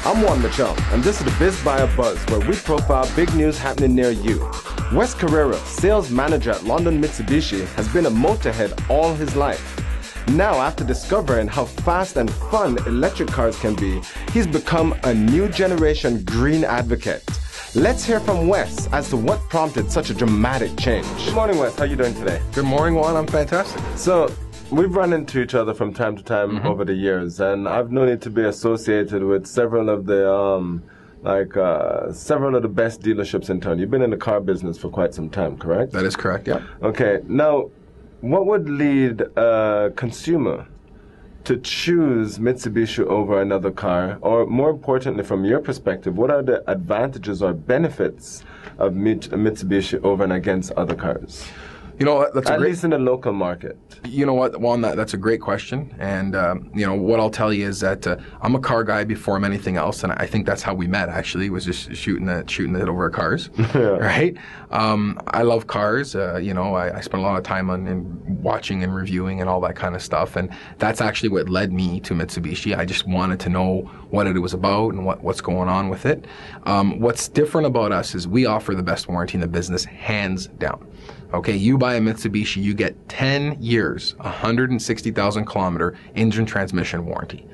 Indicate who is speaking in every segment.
Speaker 1: I'm Juan Michel, and this is the BizBioBuz, where we profile big news happening near you. Wes Carreiro, sales manager at London Mitsubishi, has been a motorhead all his life. Now, after discovering how fast and fun electric cars can be, he's become a new generation green advocate. Let's hear from Wes as to what prompted such a dramatic change. Good morning, Wes. How are you doing today?
Speaker 2: Good morning, Juan. I'm fantastic.
Speaker 1: So, we've run into each other from time to time over the years, and I've known it to be associated with several of the best dealerships in town. You've been in the car business for quite some time, correct?
Speaker 2: That is correct, yeah.
Speaker 1: Okay. Now, what would lead a consumer to choose Mitsubishi over another car? Or more importantly, from your perspective, what are the advantages or benefits of Mitsubishi over and against other cars?
Speaker 2: You know what?
Speaker 1: At least in the local market.
Speaker 2: You know what, Juan? That's a great question. And, you know, what I'll tell you is that I'm a car guy before I'm anything else. And I think that's how we met, actually, was just shooting it over cars. Yeah. Right? I love cars. You know, I spend a lot of time on watching and reviewing and all that kind of stuff. And that's actually what led me to Mitsubishi. I just wanted to know what it was about and what's going on with it. What's different about us is we offer the best warranty in the business, hands down. Okay, you buy a Mitsubishi, you get 10 years, 160,000 kilometer engine transmission warranty.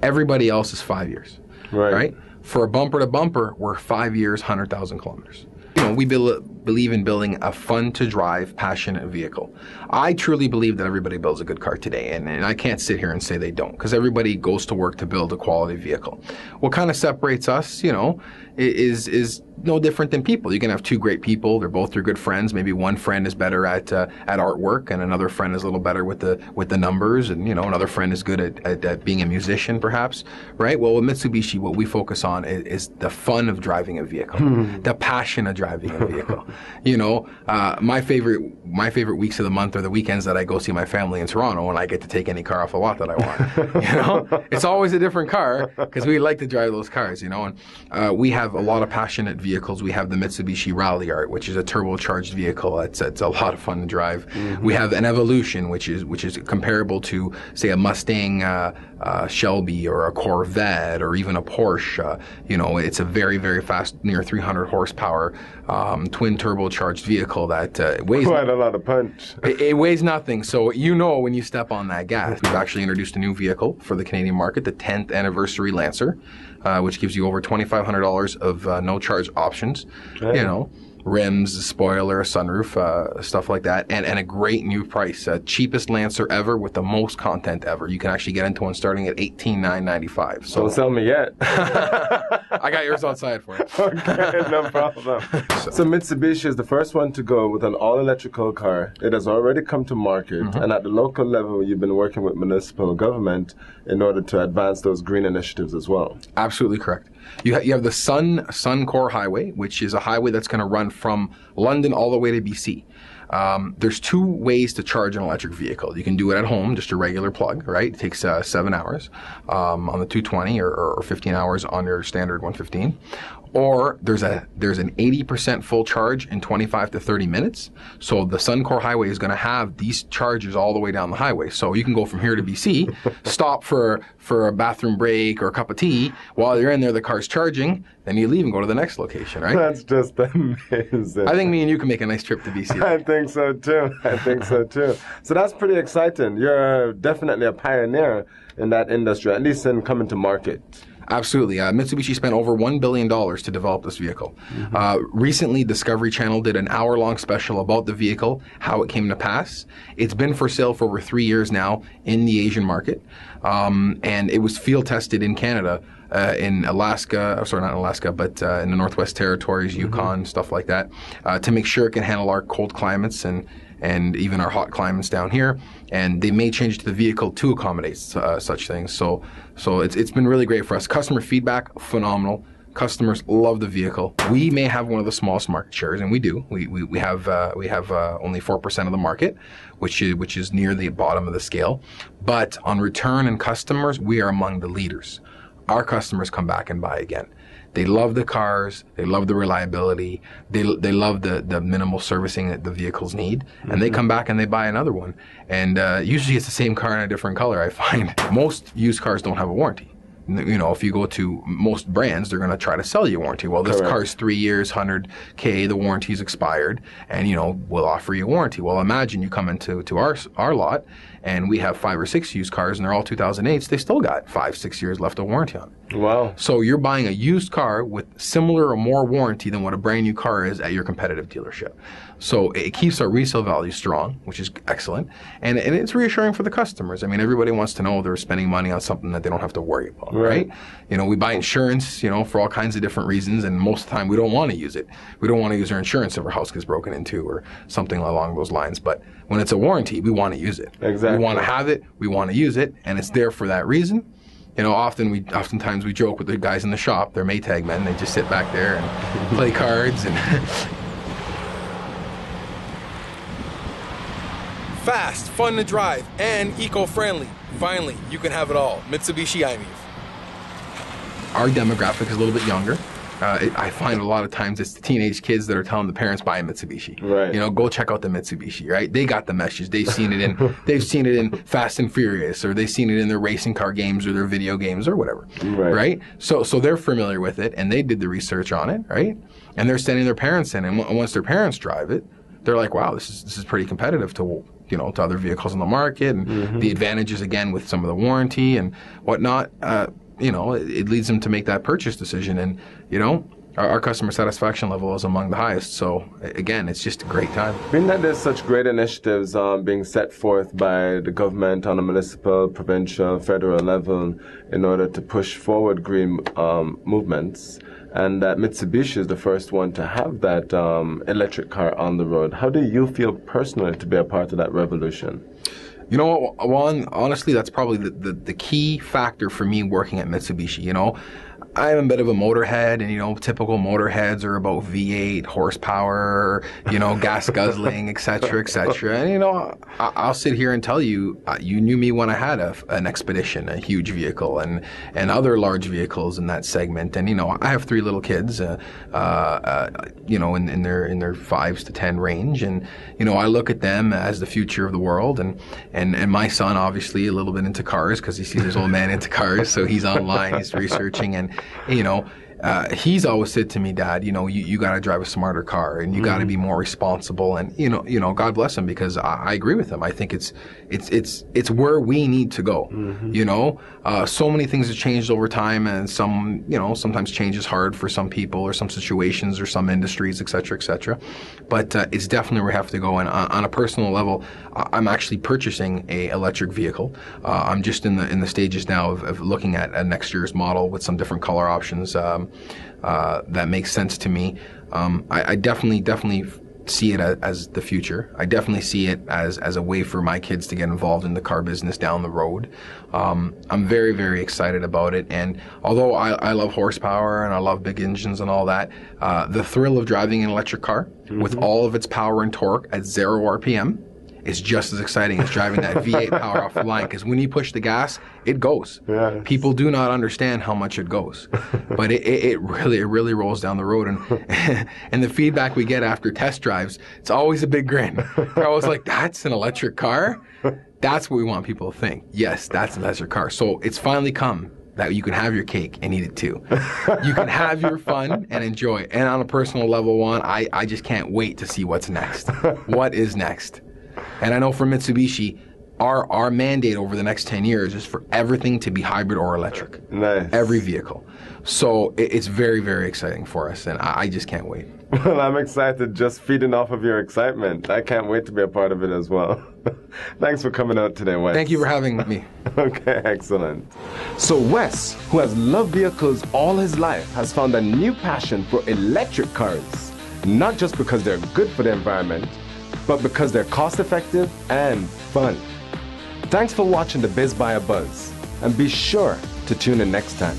Speaker 2: Everybody else is 5 years, right? For a bumper to bumper, we're 5 years, 100,000 kilometers. You know, we believe in building a fun-to-drive, passionate vehicle. I truly believe that everybody builds a good car today, and I can't sit here and say they don't, because everybody goes to work to build a quality vehicle. What kind of separates us, you know, is no different than people. You can have two great people, they're both your good friends. Maybe one friend is better at artwork, and another friend is a little better with the numbers, and, you know, another friend is good at being a musician, perhaps, right? Well, with Mitsubishi, what we focus on is the fun of driving a vehicle, the passion of driving a vehicle. You know, my favorite weeks of the month are the weekends that I go see my family in Toronto, and I get to take any car off the lot that I want. You know, it's always a different car because we like to drive those cars. You know, and we have a lot of passionate vehicles. We have the Mitsubishi Rally Art, which is a turbocharged vehicle. It's a lot of fun to drive. We have an Evolution, which is comparable to, say, a Mustang Shelby or a Corvette or even a Porsche. You know, it's a very, very fast, near 300 horsepower twin turbocharged vehicle that weighs
Speaker 1: quite a lot of punch.
Speaker 2: It weighs nothing, so you know when you step on that gas. We've actually introduced a new vehicle for the Canadian market, the 10th anniversary Lancer, which gives you over $2,500 of no charge options. Okay. You know, rims, spoiler, sunroof, stuff like that, and a great new price. Cheapest Lancer ever with the most content ever. You can actually get into one starting at $18,995. So
Speaker 1: don't sell me yet.
Speaker 2: I got yours outside for you.
Speaker 1: Okay, no problem. So Mitsubishi is the first one to go with an all-electrical car. It has already come to market, and at the local level, you've been working with municipal government in order to advance those green initiatives as well.
Speaker 2: Absolutely correct. You have the Suncor Highway, which is a highway that's going to run from London all the way to BC. There's two ways to charge an electric vehicle. You can do it at home, just a regular plug, right? It takes 7 hours on the 220 or 15 hours on your standard 115. Or there's an 80% full charge in 25 to 30 minutes. So the Suncor Highway is going to have these chargers all the way down the highway. So you can go from here to BC, stop for a bathroom break or a cup of tea. While you're in there, the car's charging. Then you leave and go to the next location, right?
Speaker 1: That's just amazing.
Speaker 2: I think me and you can make a nice trip to BC.
Speaker 1: I think so too. So that's pretty exciting. You're definitely a pioneer in that industry, at least in coming to market.
Speaker 2: Absolutely. Mitsubishi spent over $1 billion to develop this vehicle. Recently, Discovery Channel did an hour-long special about the vehicle, how it came to pass. It's been for sale for over 3 years now in the Asian market, and it was field tested in Canada, in Alaska, sorry, not in Alaska, but in the Northwest Territories, Yukon, stuff like that, to make sure it can handle our cold climates and even our hot climates down here. And they made changes to the vehicle to accommodate such things. So it's been really great for us. Customer feedback, phenomenal. Customers love the vehicle. We may have one of the smallest market shares, and we do. We have only 4% of the market, which is near the bottom of the scale. But on return and customers, we are among the leaders. Our customers come back and buy again. They love the cars, they love the reliability, they love the minimal servicing that the vehicles need, and they come back and they buy another one. And usually it's the same car in a different color, I find. Most used cars don't have a warranty. You know, if you go to most brands, they're going to try to sell you a warranty. Well, this car's 3 years, 100K, the warranty's expired, and, you know, we'll offer you a warranty. Well, imagine you come into our lot, and we have 5 or 6 used cars, and they're all 2008s. They still got 5-6 years left of warranty on it.
Speaker 1: Wow.
Speaker 2: So you're buying a used car with similar or more warranty than what a brand new car is at your competitive dealership. So it keeps our resale value strong, which is excellent, and it's reassuring for the customers. I mean, everybody wants to know they're spending money on something that they don't have to worry about, right? You know, we buy insurance, you know, for all kinds of different reasons, and most of the time we don't want to use it. We don't want to use our insurance if our house gets broken into or something along those lines. But when it's a warranty, we want to use it.
Speaker 1: Exactly.
Speaker 2: We want to have it, we want to use it, and it's there for that reason. You know, oftentimes we joke with the guys in the shop, they're Maytag men, they just sit back there and play cards and
Speaker 3: Fast, fun to drive, and eco-friendly. Finally, you can have it all. Mitsubishi i-MiEV.
Speaker 2: Our demographic is a little bit younger. I find a lot of times it's the teenage kids that are telling the parents buy a Mitsubishi.
Speaker 1: Right.
Speaker 2: You know, go check out the Mitsubishi, right? They got the message. They've seen it in Fast and Furious, or they've seen it in their racing car games or their video games or whatever. Right? So they're familiar with it, and they did the research on it, right? And they're sending their parents in, and once their parents drive it, they're like, wow, this is pretty competitive to, you know, to other vehicles on the market, and the advantages again with some of the warranty and whatnot. You know, it leads them to make that purchase decision, and you know, our customer satisfaction level is among the highest. So again, it's just a great time.
Speaker 1: Being that there's such great initiatives being set forth by the government on a municipal, provincial, federal level in order to push forward green movements, and that Mitsubishi is the first one to have that electric car on the road, how do you feel personally to be a part of that revolution?
Speaker 2: You know what, Juan, honestly, that's probably the key factor for me working at Mitsubishi. You know, I'm a bit of a motorhead, and, you know, typical motorheads are about V8, horsepower, you know, gas guzzling, et cetera, et cetera. And, you know, I'll sit here and tell you, you knew me when I had an Expedition, a huge vehicle, and other large vehicles in that segment. And, you know, I have 3 little kids, you know, in their 5s to 10 range. And, you know, I look at them as the future of the world. And my son, obviously, a little bit into cars because he sees his old man into cars. So he's online, he's researching, and, you know, he's always said to me, Dad, you know, you got to drive a smarter car, and you got to be more responsible. And you know, God bless him, because I agree with him. I think it's where we need to go. You know, so many things have changed over time, and some, you know, sometimes change is hard for some people or some situations or some industries, et cetera, et cetera. But it's definitely where we have to go. And on a personal level, I'm actually purchasing a electric vehicle. I'm just in the stages now of looking at a next year's model with some different color options. That makes sense to me. I definitely see it as the future. I definitely see it as a way for my kids to get involved in the car business down the road. I'm very, very excited about it. And although I love horsepower and I love big engines and all that, the thrill of driving an electric car with all of its power and torque at 0 RPM is just as exciting as driving that V8 power off the line, because when you push the gas, it goes. Yes. People do not understand how much it goes, but it really rolls down the road. And the feedback we get after test drives, it's always a big grin. They're always like, "That's an electric car?" That's what we want people to think. Yes, that's an electric car. So it's finally come that you can have your cake and eat it too. You can have your fun and enjoy it. And on a personal level, Juan, I just can't wait to see what's next. What is next? And I know for Mitsubishi, our mandate over the next 10 years is for everything to be hybrid or electric.
Speaker 1: Nice.
Speaker 2: Every vehicle. So it's very, very exciting for us, and I just can't wait.
Speaker 1: Well, I'm excited, just feeding off of your excitement. I can't wait to be a part of it as well. Thanks for coming out today, Wes.
Speaker 2: Thank you for having me.
Speaker 1: Okay, excellent. So Wes, who has loved vehicles all his life, has found a new passion for electric cars. Not just because they're good for the environment, but because they're cost-effective and fun. Thanks for watching the BizBioBuz, and be sure to tune in next time.